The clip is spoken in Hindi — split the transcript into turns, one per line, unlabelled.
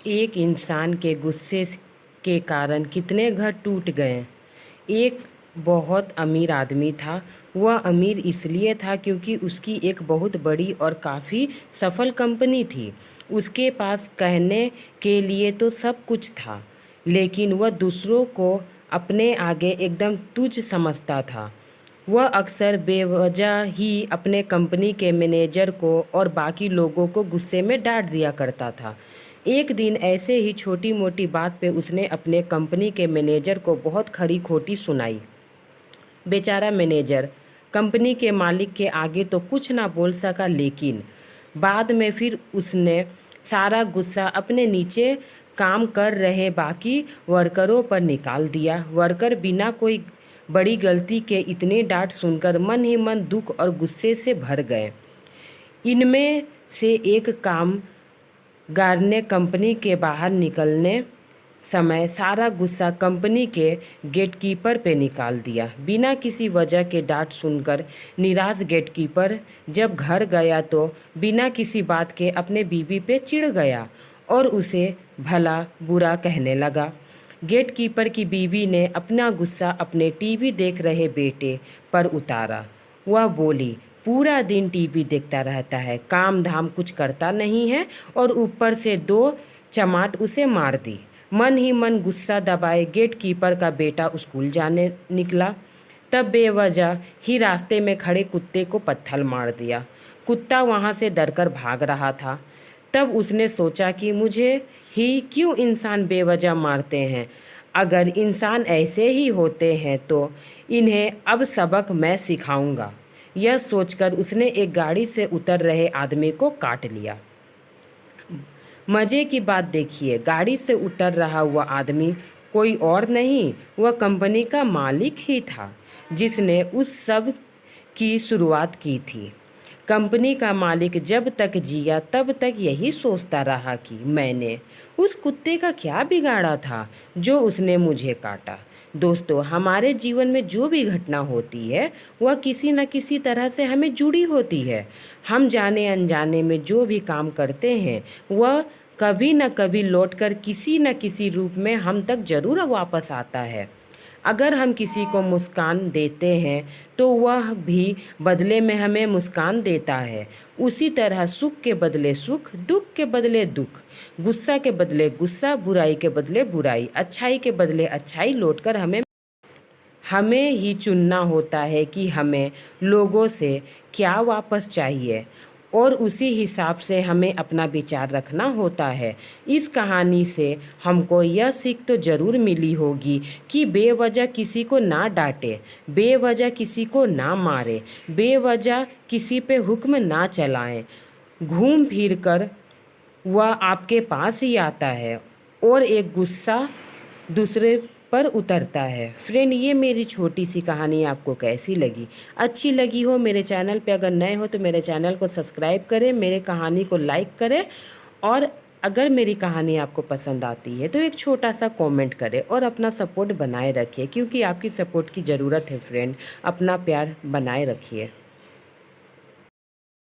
एक इंसान के गुस्से के कारण कितने घर टूट गए। एक बहुत अमीर आदमी था। वह अमीर इसलिए था क्योंकि उसकी एक बहुत बड़ी और काफ़ी सफल कंपनी थी। उसके पास कहने के लिए तो सब कुछ था, लेकिन वह दूसरों को अपने आगे एकदम तुच्छ समझता था। वह अक्सर बेवजह ही अपने कंपनी के मैनेजर को और बाकी लोगों को गुस्से में डांट दिया करता था। एक दिन ऐसे ही छोटी मोटी बात पे उसने अपने कंपनी के मैनेजर को बहुत खरी खोटी सुनाई। बेचारा मैनेजर कंपनी के मालिक के आगे तो कुछ ना बोल सका, लेकिन बाद में फिर उसने सारा गुस्सा अपने नीचे काम कर रहे बाकी वर्करों पर निकाल दिया। वर्कर बिना कोई बड़ी गलती के इतनी डांट सुनकर मन ही मन दुख और गुस्से से भर गए। इनमें से एक कामगार ने कंपनी के बाहर निकलने समय सारा गुस्सा कंपनी के गेटकीपर पे निकाल दिया। बिना किसी वजह के डांट सुनकर निराश गेटकीपर जब घर गया तो बिना किसी बात के अपने बीवी पे चिढ़ गया और उसे भला बुरा कहने लगा। गेटकीपर की बीवी ने अपना गुस्सा अपने टीवी देख रहे बेटे पर उतारा। वह बोली, पूरा दिन टीवी देखता रहता है, काम धाम कुछ करता नहीं है और ऊपर से दो चमाट उसे मार दी। मन ही मन गुस्सा दबाए गेटकीपर का बेटा स्कूल जाने निकला, तब बेवजह ही रास्ते में खड़े कुत्ते को पत्थर मार दिया। कुत्ता वहाँ से डरकर भाग रहा था। तब उसने सोचा कि मुझे ही क्यों इंसान बेवजह मारते हैं। अगर इंसान ऐसे ही होते हैं तो इन्हें अब सबक मैं सिखाऊंगा। यह सोचकर उसने एक गाड़ी से उतर रहे आदमी को काट लिया। मज़े की बात देखिए, गाड़ी से उतर रहा हुआ आदमी कोई और नहीं, वह कंपनी का मालिक ही था जिसने उस सब की शुरुआत की थी। कंपनी का मालिक जब तक जिया तब तक यही सोचता रहा कि मैंने उस कुत्ते का क्या बिगाड़ा था जो उसने मुझे काटा। दोस्तों, हमारे जीवन में जो भी घटना होती है वह किसी न किसी तरह से हमें जुड़ी होती है। हम जाने अनजाने में जो भी काम करते हैं वह कभी न कभी लौटकर किसी न किसी रूप में हम तक जरूर वापस आता है। अगर हम किसी को मुस्कान देते हैं तो वह भी बदले में हमें मुस्कान देता है। उसी तरह सुख के बदले सुख, दुख के बदले दुख, गुस्सा के बदले गुस्सा, बुराई के बदले बुराई, अच्छाई के बदले अच्छाई लौटकर हमें ही चुनना होता है कि हमें लोगों से क्या वापस चाहिए और उसी हिसाब से हमें अपना विचार रखना होता है। इस कहानी से हमको यह सीख तो ज़रूर मिली होगी कि बेवजह किसी को ना डांटे, बेवजह किसी को ना मारे, बेवजह किसी पे हुक्म ना चलाएं। घूम फिर कर वह आपके पास ही आता है और एक गुस्सा दूसरे पर उतरता है। फ्रेंड, ये मेरी छोटी सी कहानी आपको कैसी लगी? अच्छी लगी हो मेरे चैनल पे अगर नए हो तो मेरे चैनल को सब्सक्राइब करें, मेरे कहानी को लाइक करें और अगर मेरी कहानी आपको पसंद आती है तो एक छोटा सा कमेंट करें और अपना सपोर्ट बनाए रखिए, क्योंकि आपकी सपोर्ट की ज़रूरत है फ्रेंड। अपना प्यार बनाए रखिए।